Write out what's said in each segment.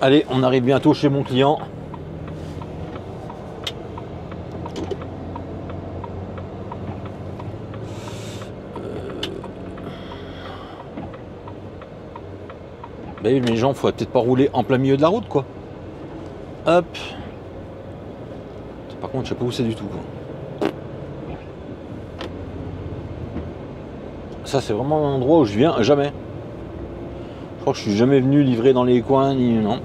Allez, on arrive bientôt chez mon client. Bah oui, mais les gens, faudrait peut-être pas rouler en plein milieu de la route, quoi. Hop. Par contre, je sais pas où c'est du tout, quoi. Ça, c'est vraiment un endroit où je viens jamais. Je crois que je suis jamais venu livrer dans les coins, ni non.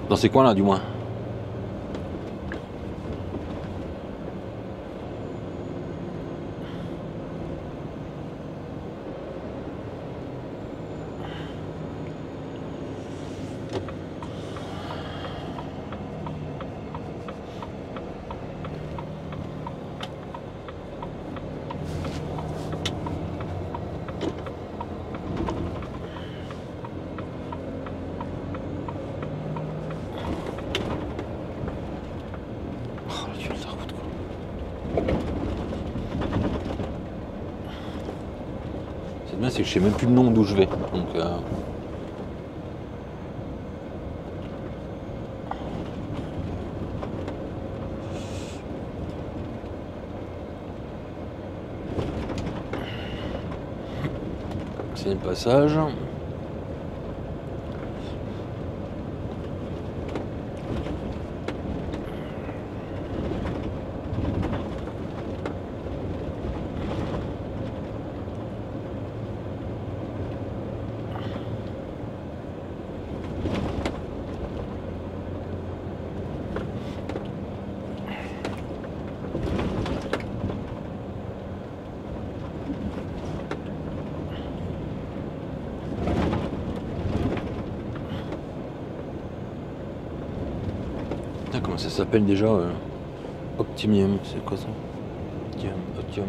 Dans ces coins-là, du moins. C'est bien, c'est que je sais même plus le nom d'où je vais. Donc, c'est le passage. Putain, comment ça s'appelle déjà Optimium, c'est quoi ça? Optimum.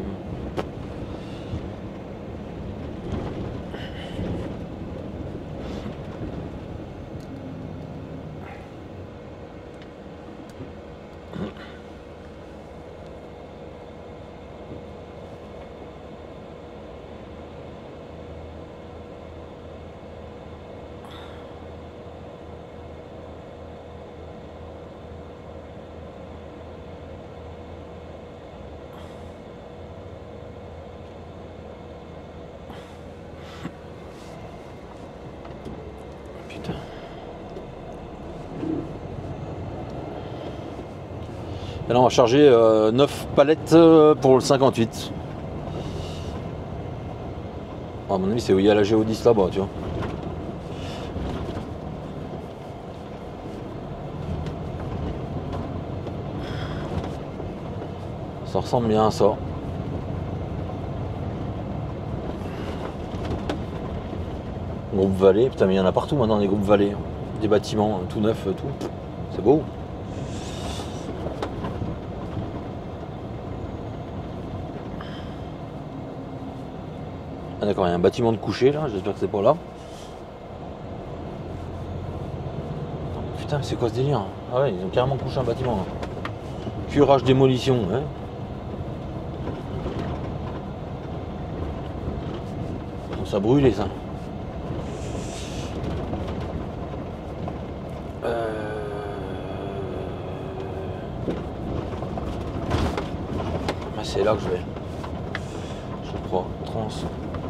Et là on va charger 9 palettes pour le 58. À mon avis c'est où il y a la Géodis là-bas, tu vois. Ça ressemble bien à ça. Groupe Vallée, putain mais il y en a partout maintenant des groupes Vallée. Des bâtiments tout neufs, tout. C'est beau. Ah d'accord, il y a un bâtiment de coucher là, j'espère que c'est pas là. Putain mais c'est quoi ce délire? Ah ouais, ils ont carrément couché un bâtiment là. Curage démolition, hein. Ça a brûlé ça. C'est là que je vais. Je crois.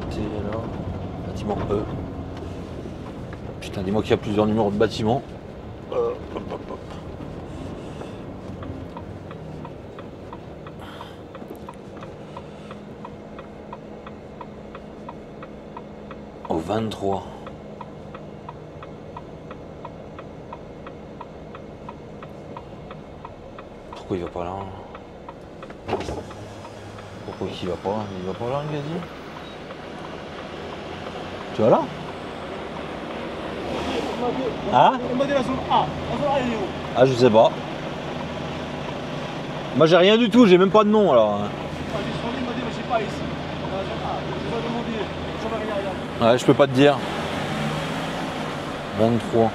T'es là. Bâtiment E. Putain, dis-moi qu'il y a plusieurs numéros de bâtiment. Hop, hop, hop. Au 23. Pourquoi il va pas là? Pourquoi il va pas? Il va pas là, le gazier? Tu vas là? Hein? Il m'a dit la zone A. La zone A, elle est où? Ah, je sais pas. Moi, j'ai rien du tout, j'ai même pas de nom alors. J'ai sonné, il m'a dit, mais c'est pas ici. Dans la zone A. Je vais demander. Je vais rien. Ouais, je peux pas te dire. 23.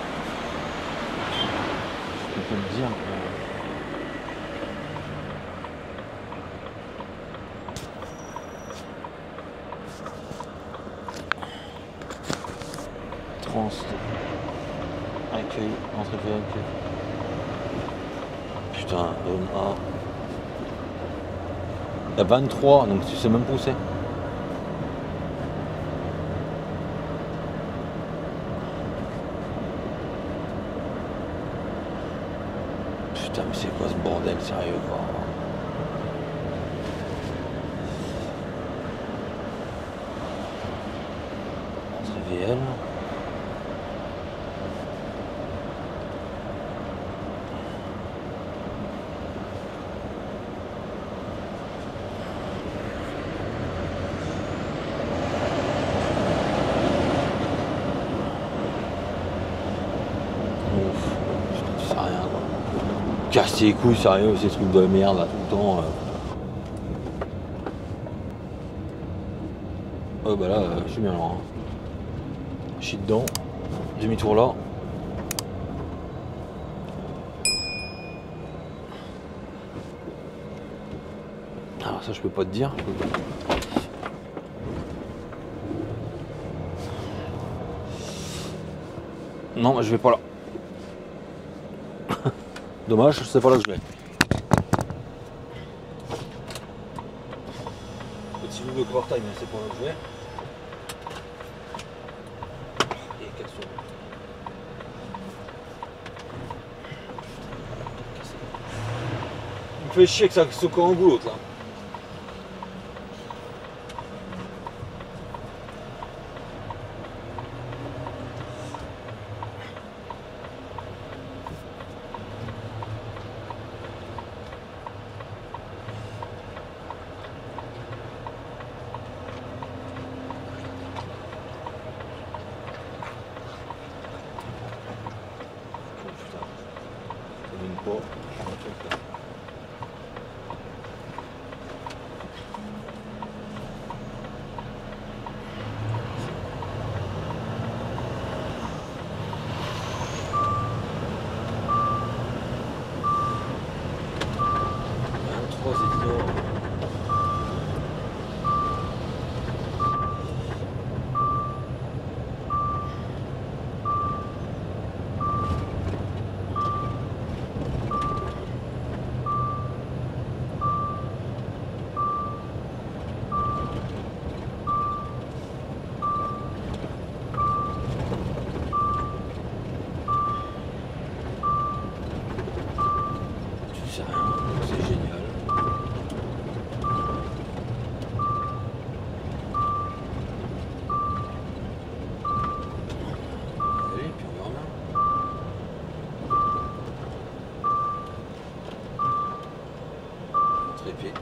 Je peux te dire. trans. Accueil, entrée de accueil. Putain, zone A. Il y a 23, donc tu sais même pas où c'est. Putain, mais c'est quoi ce bordel, sérieux quoi. Entrée VL. Casser les couilles, sérieux, ces trucs de merde là tout le temps. Oh bah là, je suis bien loin. Je suis dedans. Demi-tour là. Alors ça je peux pas te dire. Non, je vais pas là. Dommage, c'est pas là que je vais. Petit bout de quartime, mais c'est pas là que je vais. Et quels sont... Il me fait chier que ça secoue en bout l'autre là.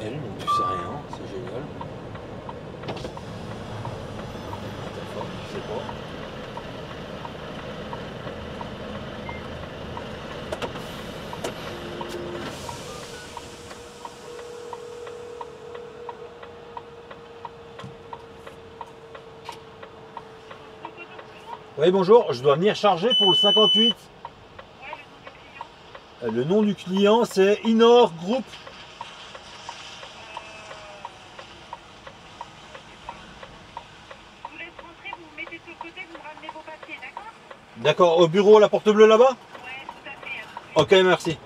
Elle, mais tu sais rien, c'est génial. Attends, je sais pas. Oui, bonjour, je dois venir charger pour le 58. Le nom du client, c'est Inor Group. D'accord, au bureau, la porte bleue là-bas? Ouais, tout à fait. Ok, merci.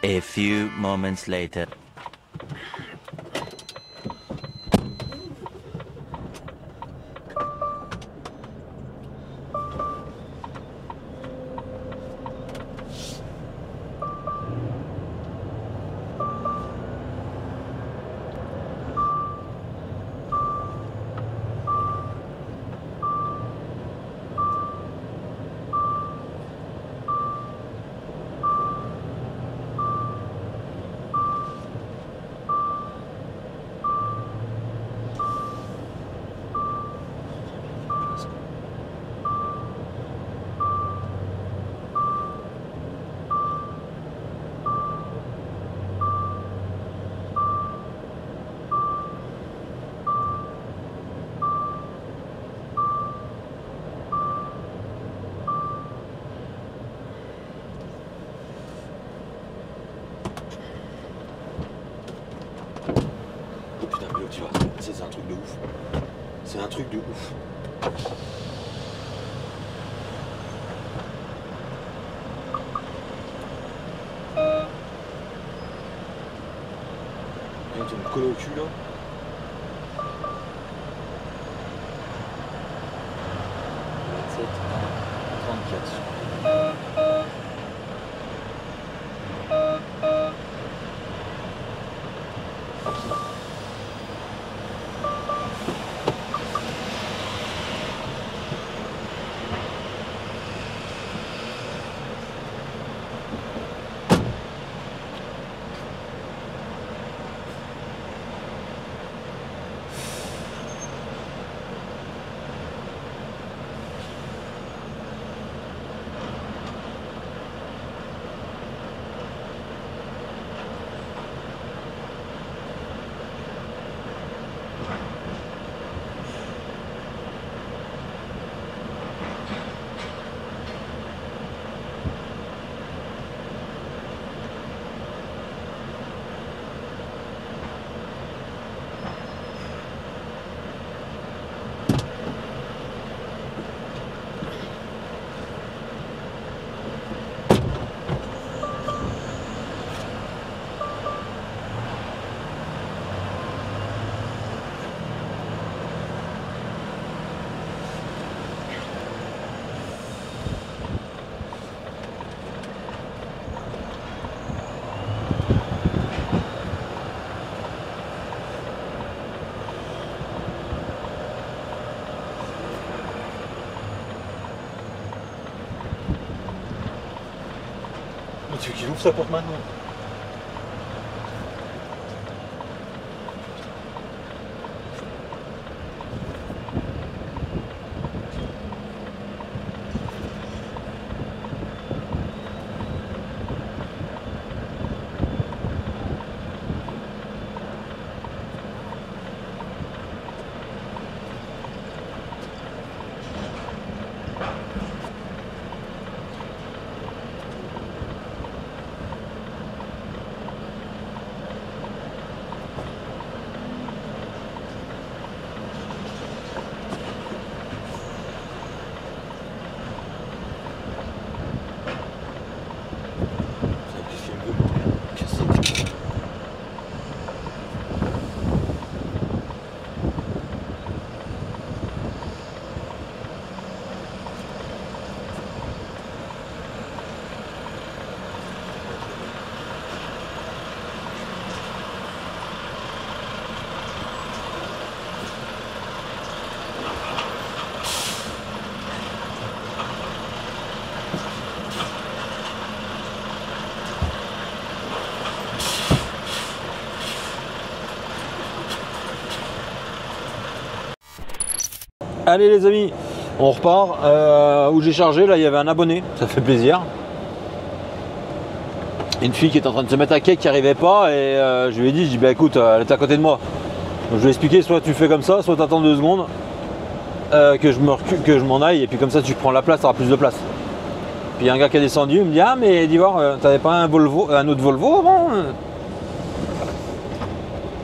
A few moments later. C'est un truc de ouf. Ils vont me coller au cul là. Tu veux qu'il ouvre sa porte maintenant? Allez les amis, on repart. Où j'ai chargé, là il y avait un abonné, ça fait plaisir. Une fille qui est en train de se mettre à quai qui arrivait pas et je lui ai dit, bah écoute, elle est à côté de moi. Donc je lui ai expliqué, soit tu fais comme ça, soit tu attends 2 secondes que je m'en aille et puis comme ça tu prends la place, tu auras plus de place. Puis il y a un gars qui est descendu, il me dit, ah mais dis voir, t'avais pas un autre Volvo avant?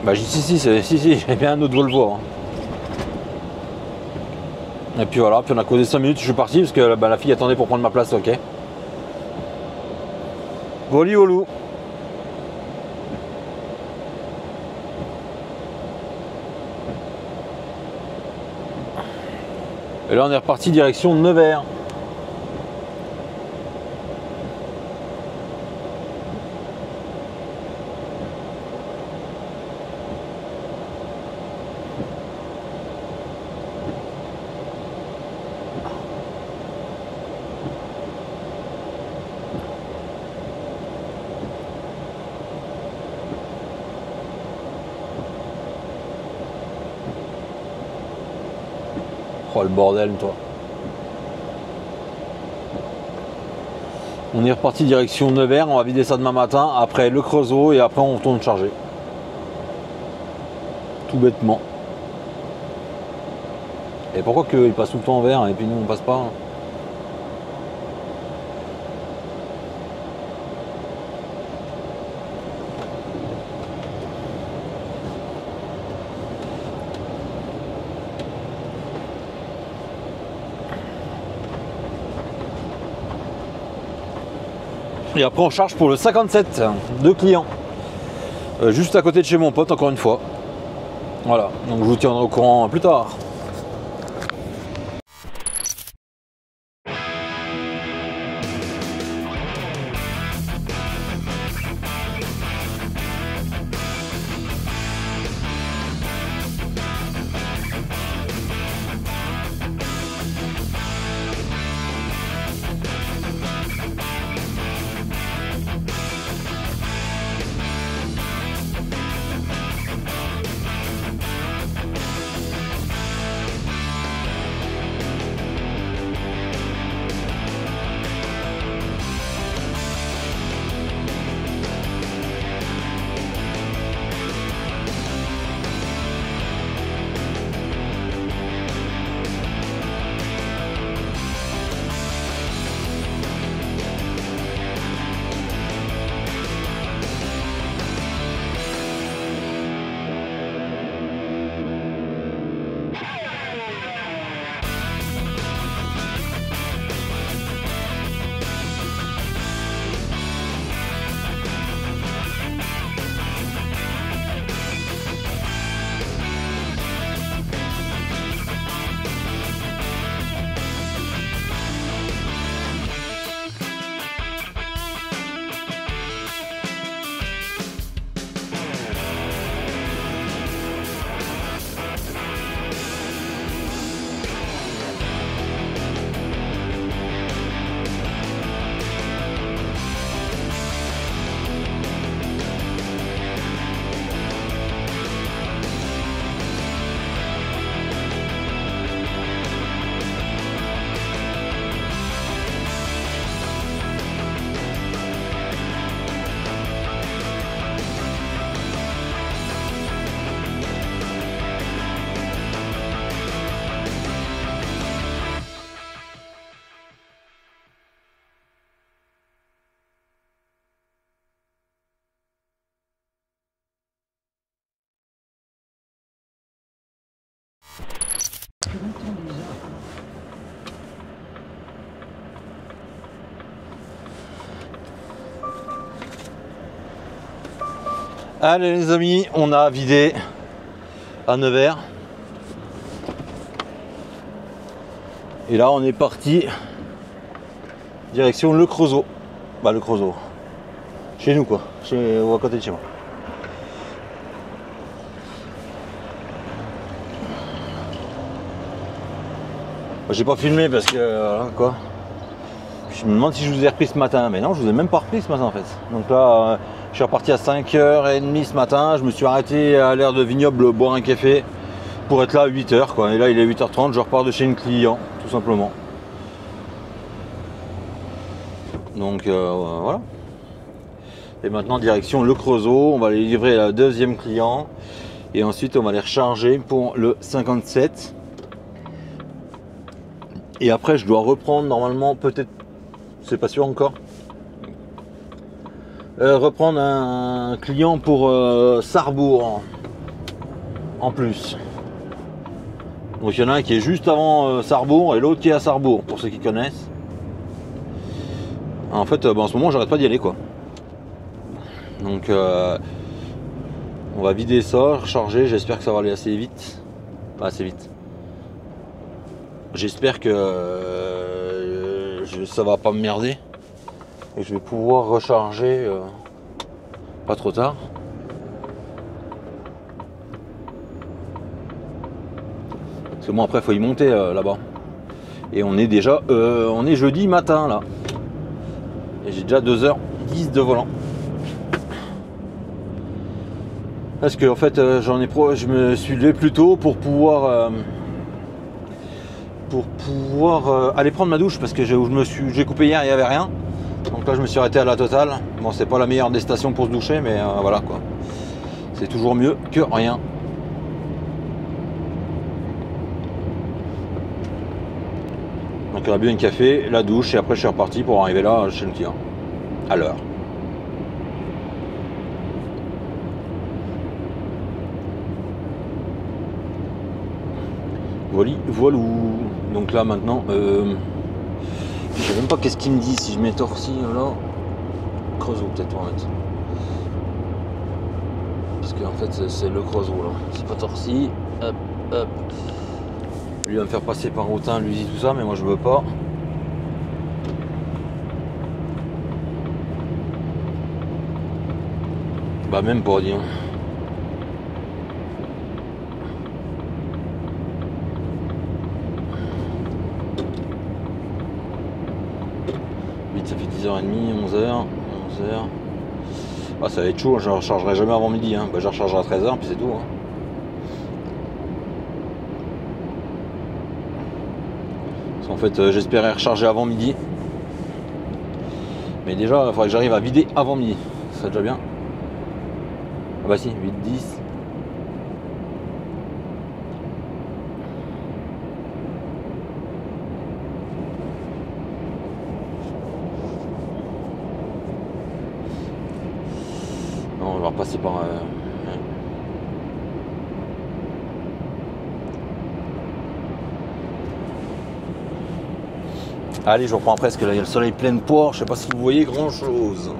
Bah j'ai dit si, j'ai bien un autre Volvo. Hein. Et puis voilà, puis on a causé 5 minutes, je suis parti parce que bah, la fille attendait pour prendre ma place, ok. Voli au loup. Et là on est reparti direction Nevers. Oh le bordel toi. On est reparti direction Nevers, on va vider ça demain matin, après le Creusot et après on retourne charger. Tout bêtement. Et pourquoi qu'ils passent tout le temps en vert et puis nous on passe pas? Et après on charge pour le 57 de clients. Juste à côté de chez mon pote encore une fois. Voilà, donc je vous tiendrai au courant plus tard. Allez les amis, on a vidé à Nevers. Et là on est parti direction le Creusot. Bah le Creusot. Chez nous quoi, à côté de chez moi. J'ai pas filmé parce que voilà quoi. Je me demande si je vous ai repris ce matin, mais non, je vous ai même pas repris ce matin en fait. Donc là, je suis reparti à 5h30 ce matin, je me suis arrêté à l'aire de Vignoble boire un café pour être là à 8h quoi. Et là il est 8h30, je repars de chez une client, tout simplement. Donc voilà. Et maintenant direction le Creusot, on va les livrer à la deuxième client. Et ensuite on va les recharger pour le 57. Et après je dois reprendre normalement, peut-être, c'est pas sûr encore, reprendre un client pour Sarrebourg en plus. Donc il y en a un qui est juste avant Sarrebourg et l'autre qui est à Sarrebourg, pour ceux qui connaissent. En fait en ce moment j'arrête pas d'y aller quoi. Donc on va vider ça, recharger, j'espère que ça va aller assez vite. Pas assez vite. J'espère que ça va pas me merder et je vais pouvoir recharger pas trop tard. Parce que moi après il faut y monter là-bas. Et on est déjà on est jeudi matin là. Et j'ai déjà 2h10 de volant. Parce que en fait je me suis levé plus tôt pour pouvoir aller prendre ma douche, parce que j'ai coupé hier, il n'y avait rien. Donc là je me suis arrêté à la Totale. Bon, c'est pas la meilleure des stations pour se doucher, mais voilà quoi. C'est toujours mieux que rien. Donc on a bu un café, la douche, et après je suis reparti pour arriver là chez le client à l'heure. Voilà. Donc là maintenant, je sais même pas qu'est-ce qu'il me dit si je mets torsi là. Creusot peut-être pour mettre. Parce qu'en fait c'est le Creusot là. C'est pas Torcy. Hop, hop. Lui va me faire passer par Routin, lui dit tout ça, mais moi je veux pas. Bah même pas dire. Ça fait 10h30, 11h. Ah ça va être chaud, je ne rechargerai jamais avant midi. Hein. Bah, je rechargerai à 13h puis c'est tout. Hein. Parce qu'en fait j'espérais recharger avant midi. Mais déjà il faudrait que j'arrive à vider avant midi. Ça serait déjà bien. Ah bah si, 8-10. Non, on va repasser par... Allez, je reprends après parce que là il y a le soleil plein de poire, je sais pas si vous voyez grand chose.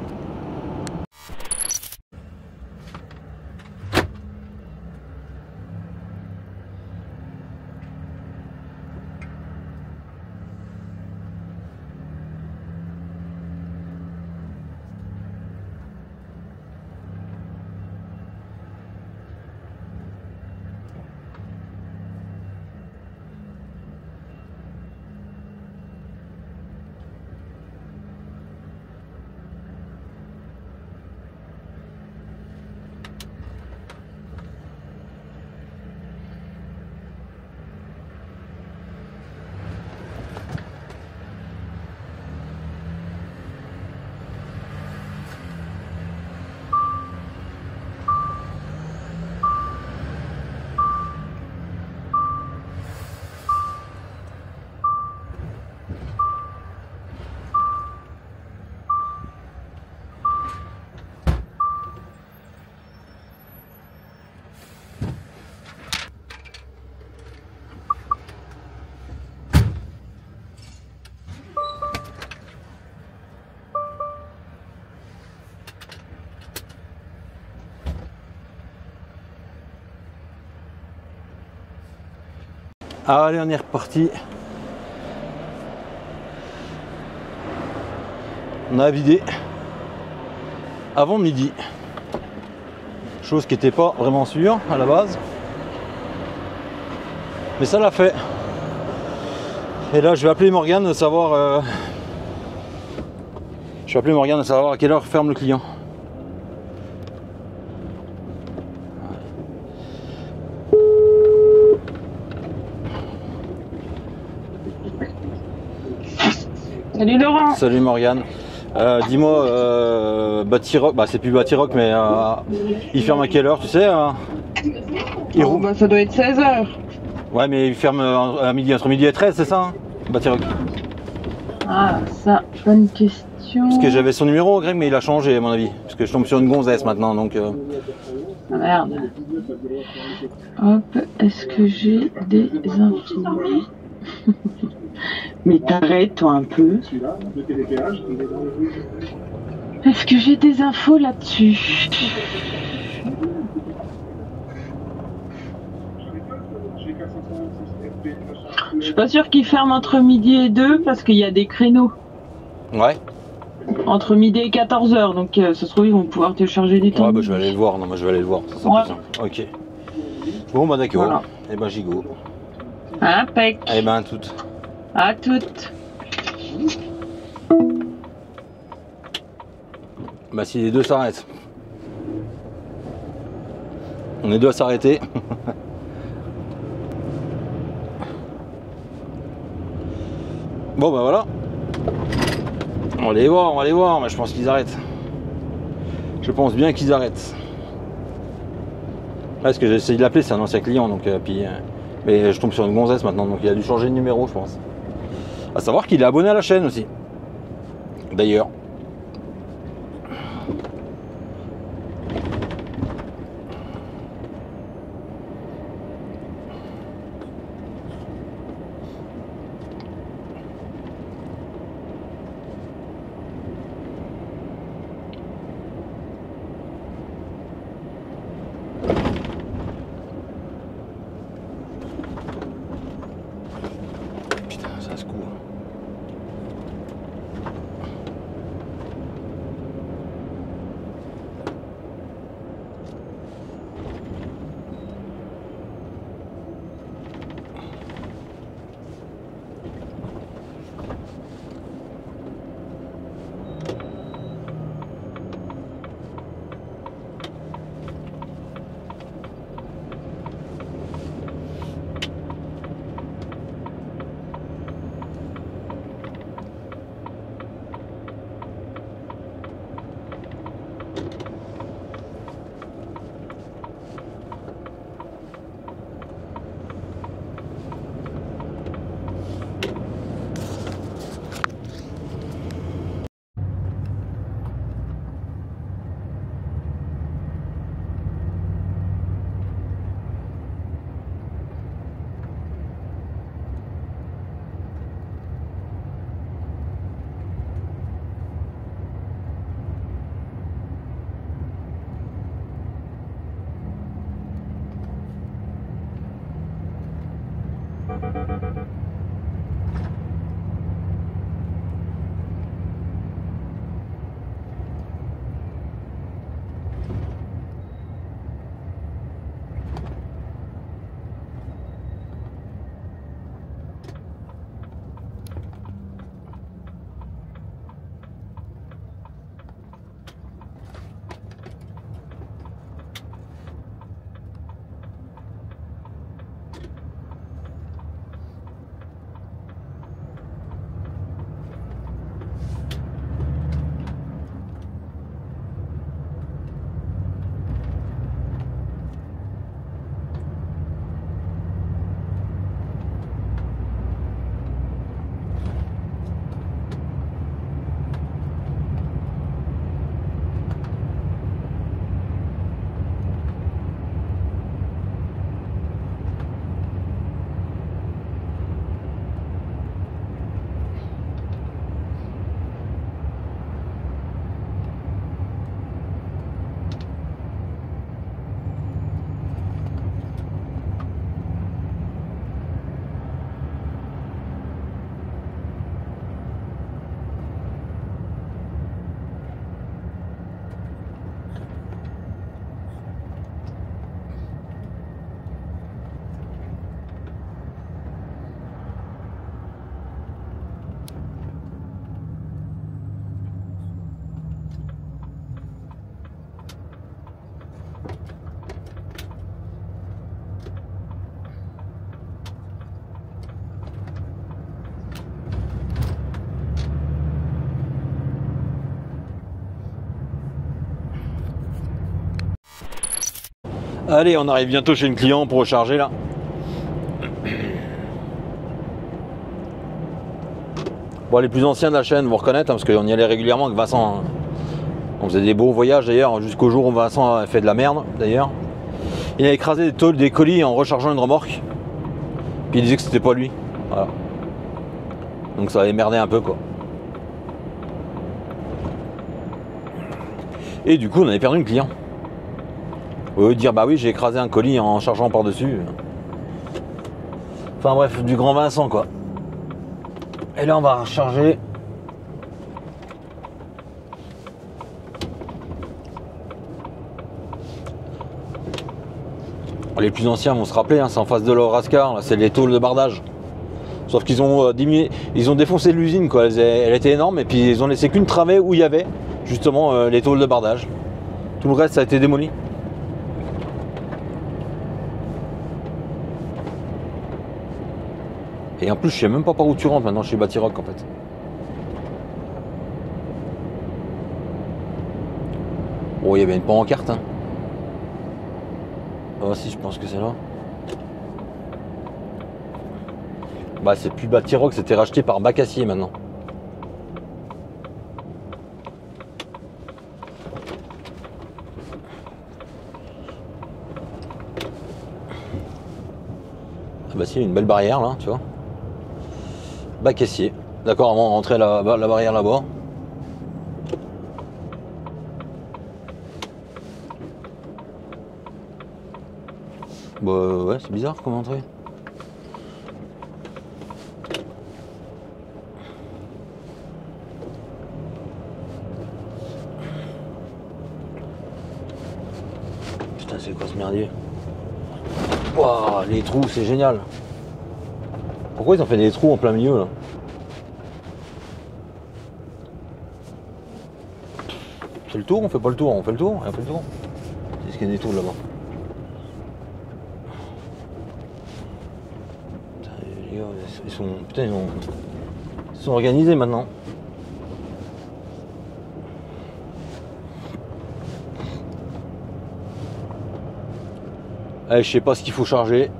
Allez, on est reparti. On a vidé avant midi. Chose qui n'était pas vraiment sûre à la base. Mais ça l'a fait. Et là, je vais appeler Morgane de savoir... Je vais appeler Morgane de savoir à quelle heure ferme le client. Salut Laurent. Salut Morgane. Dis-moi, Bâti-Roc, bah c'est plus Bâti-Roc, mais il ferme à quelle heure, tu sais Bah, ça doit être 16h. Ouais, mais il ferme à midi, entre midi et 13, c'est ça Bâti-Roc. Ah, ça, bonne question. Parce que j'avais son numéro, Greg, mais il a changé à mon avis. Parce que je tombe sur une gonzesse maintenant, donc... Ah merde. Hop, est-ce que j'ai des infos? Mais t'arrêtes toi un peu. Est-ce que j'ai des infos là-dessus? Je suis pas sûr qu'ils ferment entre midi et 2 parce qu'il y a des créneaux. Ouais. Entre midi et 14h, donc ça se trouve ils vont pouvoir te charger du temps. Ouais, bah je vais aller le voir, non, moi je vais aller le voir. Ça sera plus simple. Ok. Bon, bah d'accord. Voilà. Et ben j'y go. Impec. Eh ben toutes. À toutes. Bah si les deux s'arrêtent. On est deux à s'arrêter. Bon bah voilà. On va les voir, mais je pense qu'ils arrêtent. Je pense bien qu'ils arrêtent. Parce que j'ai essayé de l'appeler, c'est un ancien client, donc mais je tombe sur une gonzesse maintenant, donc il a dû changer de numéro, je pense. À savoir qu'il est abonné à la chaîne aussi. D'ailleurs. Allez, on arrive bientôt chez le client pour recharger là. Bon, les plus anciens de la chaîne vont reconnaître, hein, parce qu'on y allait régulièrement avec Vincent. Hein. On faisait des beaux voyages d'ailleurs, jusqu'au jour où Vincent a fait de la merde d'ailleurs. Il a écrasé des colis en rechargeant une remorque. Puis il disait que c'était pas lui. Voilà. Donc ça avait merdé un peu quoi. Et du coup on avait perdu une client. Au lieu de dire bah oui j'ai écrasé un colis en chargeant par-dessus. Enfin bref, du grand Vincent quoi. Et là on va recharger. Les plus anciens vont se rappeler, hein, c'est en face de l'Eurascar, c'est les tôles de bardage. Sauf qu'ils ont diminué, ils ont défoncé l'usine quoi, elle était énorme et puis ils ont laissé qu'une travée où il y avait justement les tôles de bardage. Tout le reste ça a été démoli. Et en plus je sais même pas par où tu rentres maintenant chez Batiroc en fait. Oh il y avait une pancarte hein. Ah si je pense que c'est là. Bah c'est plus Batiroc, c'était racheté par Bacassier maintenant. Ah bah si, il y a une belle barrière là, tu vois. Bacassier. D'accord, avant de rentrer la barrière là-bas. Bah ouais, c'est bizarre comme entrée. Putain, c'est quoi ce merdier? Waouh, les trous, c'est génial. Pourquoi ils ont fait des trous en plein milieu là? C'est le tour, on fait pas le tour, on fait le tour, on fait le tour. C'est ce qu'il y a des trous là-bas. Ils sont. Putain, ils sont organisés maintenant. Allez, je sais pas ce qu'il faut charger.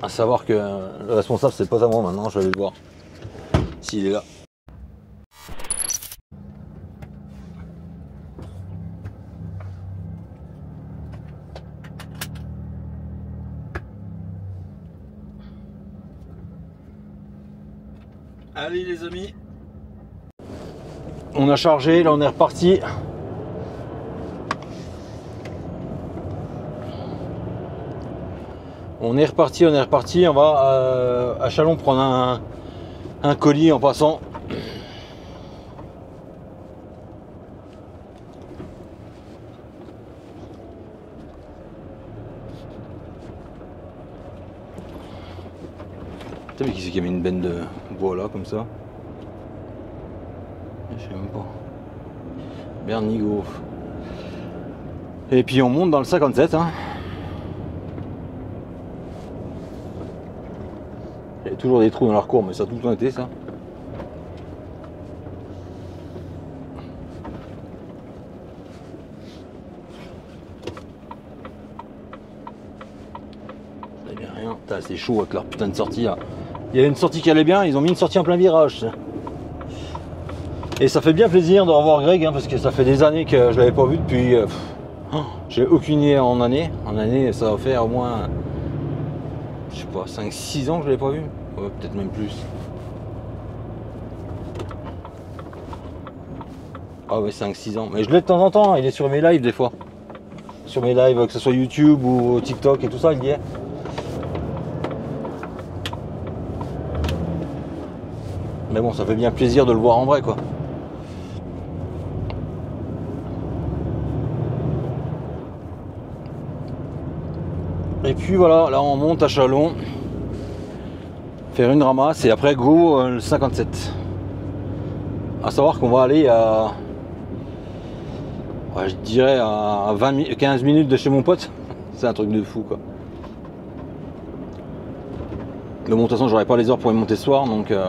À savoir que le responsable c'est pas à moi maintenant, je vais aller le voir. S'il est là. Allez les amis. On a chargé, là on est reparti. On est reparti, on va à Chalon prendre un colis en passant. Putain, mais qui c'est qui a mis une benne de bois là comme ça? Je sais même pas. Bernigo. Et puis on monte dans le 57 hein. Il y a toujours des trous dans leur cours, mais ça a tout le temps été ça. Ça n'est rien. C'est chaud avec leur putain de sortie là. Il y a une sortie qui allait bien, ils ont mis une sortie en plein virage. Ça. Et ça fait bien plaisir de revoir Greg, hein, parce que ça fait des années que je l'avais pas vu depuis. J'ai aucune idée en année. En année, ça va faire au moins, je sais pas, 5-6 ans que je l'avais pas vu. Ouais, peut-être même plus. Ah ouais, 5-6 ans. Mais je l'ai de temps en temps, il est sur mes lives des fois. Sur mes lives, que ce soit YouTube ou TikTok et tout ça, il y est. Mais bon, ça fait bien plaisir de le voir en vrai, quoi. Et puis voilà, là on monte à Chalon, faire une ramasse et après go le 57. À savoir qu'on va aller à, ouais, je dirais à 15 minutes de chez mon pote. C'est un truc de fou quoi. Mais bon, de toute façon j'aurai pas les heures pour y monter ce soir, donc à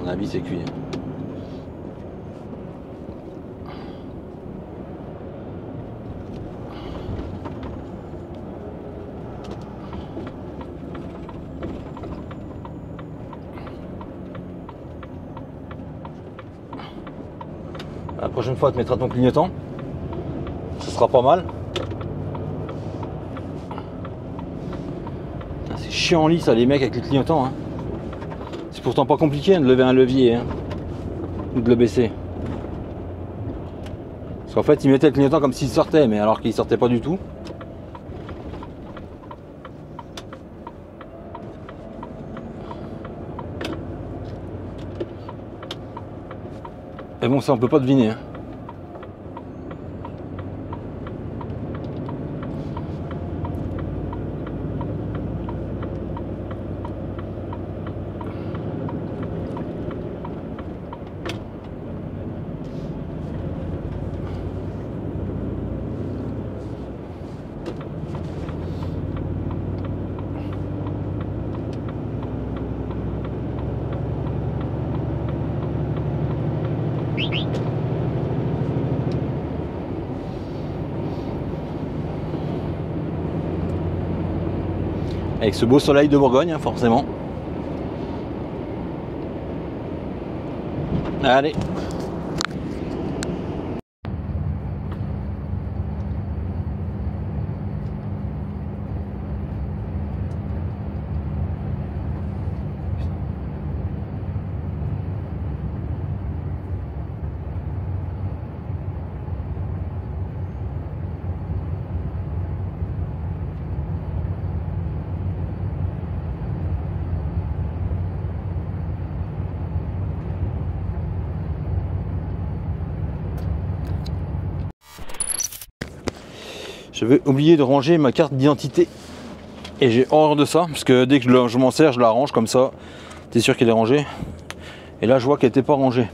mon avis c'est cuit. La prochaine fois, tu mettras ton clignotant. Ce sera pas mal. C'est chiant en lit ça, les mecs avec les clignotants. Hein. C'est pourtant pas compliqué hein, de lever un levier hein, ou de le baisser. Parce qu'en fait, ils mettaient le clignotant comme s'il sortait, mais alors qu'il sortait pas du tout. Et bon, ça on peut pas deviner. Hein. Avec ce beau soleil de Bourgogne, hein, forcément. Allez. J'avais oublié de ranger ma carte d'identité et j'ai horreur de ça parce que dès que je m'en sers, je la range comme ça. T'es sûr qu'elle est rangée? Et là, je vois qu'elle n'était pas rangée.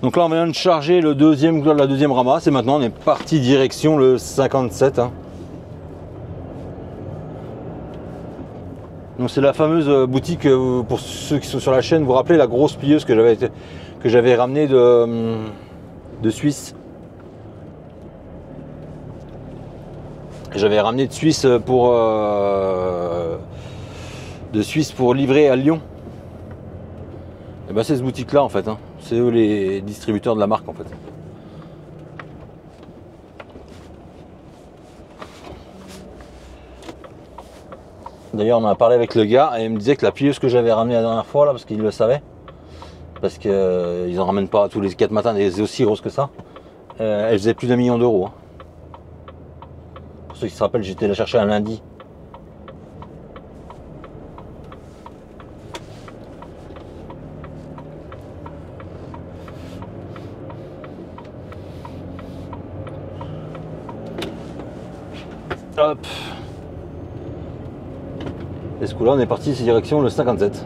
Donc là, on vient de charger la deuxième ramasse et maintenant on est parti direction le 57. Hein. Donc c'est la fameuse boutique, pour ceux qui sont sur la chaîne, vous vous rappelez la grosse plieuse que j'avais ramenée de Suisse. J'avais ramené de Suisse pour livrer à Lyon. Et ben c'est cette boutique là en fait. Hein. C'est eux les distributeurs de la marque en fait. D'ailleurs on en a parlé avec le gars et il me disait que la plieuse que j'avais ramenée la dernière fois là, parce qu'il le savait, Parce qu'ils en ramènent pas tous les 4 matins des aussi grosses que ça. Elle faisait plus d'1 million d'euros. Hein. Pour ceux qui se rappellent, j'étais la chercher un lundi. Hop. Et ce coup-là, on est parti direction le 57.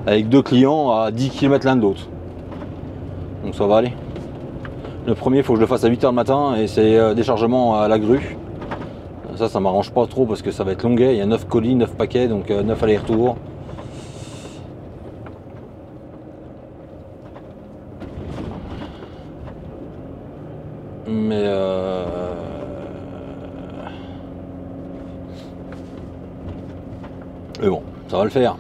Avec 2 clients à 10 km l'un de l'autre. Donc ça va aller. Le premier, il faut que je le fasse à 8h le matin et c'est déchargement à la grue. Ça m'arrange pas trop parce que ça va être longuet. Il y a 9 colis, 9 paquets, donc 9 allers-retours. Mais bon, ça va le faire.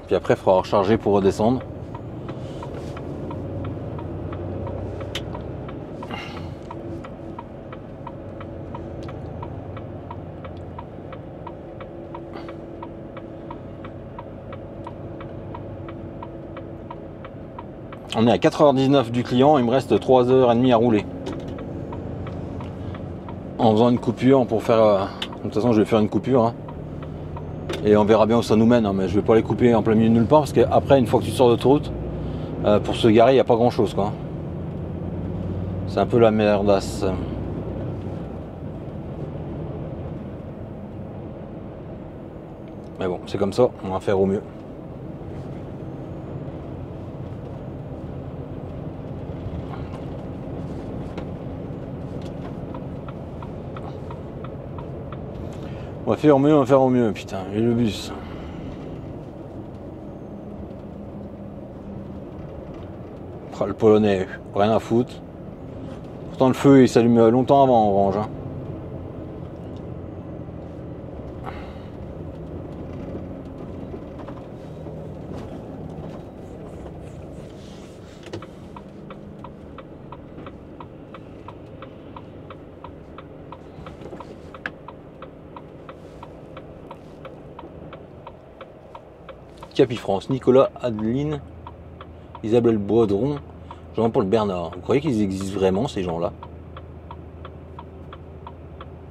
Puis après, il faudra recharger pour redescendre. On est à 4h19 du client, il me reste 3h30 à rouler. En faisant une coupure pour faire... de toute façon, je vais faire une coupure. Hein. Et on verra bien où ça nous mène. Hein, mais je vais pas les couper en plein milieu de nulle part. Parce qu'après, une fois que tu sors d'autoroute, pour se garer, il n'y a pas grand chose. C'est un peu la merdasse. Mais bon, c'est comme ça, on va faire au mieux. On va faire au mieux, putain, et le bus. Ah, le polonais, rien à foutre. Pourtant le feu il s'allume longtemps avant en orange. Hein. Capifrance, Nicolas, Adeline, Isabelle Baudron, Jean-Paul Bernard. Vous croyez qu'ils existent vraiment ces gens-là?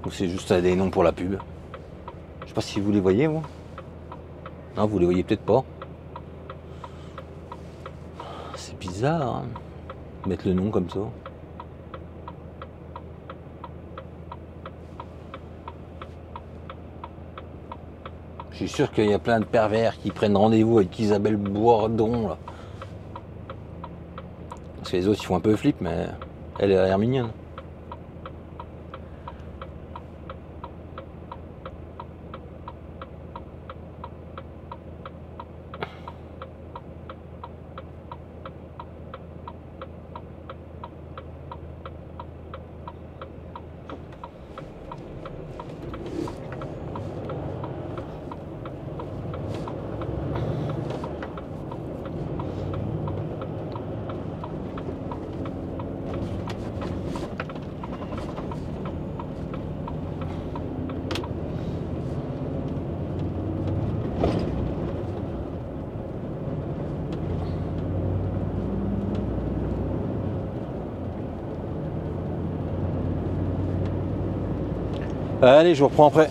Ou c'est juste des noms pour la pub? Je sais pas si vous les voyez, vous. Non, vous les voyez peut-être pas. C'est bizarre, hein, mettre le nom comme ça. Je suis sûr qu'il y a plein de pervers qui prennent rendez-vous avec Isabelle Bourdon là. Parce que les autres ils font un peu flip, mais elle a l'air mignonne. Allez, je vous reprends après.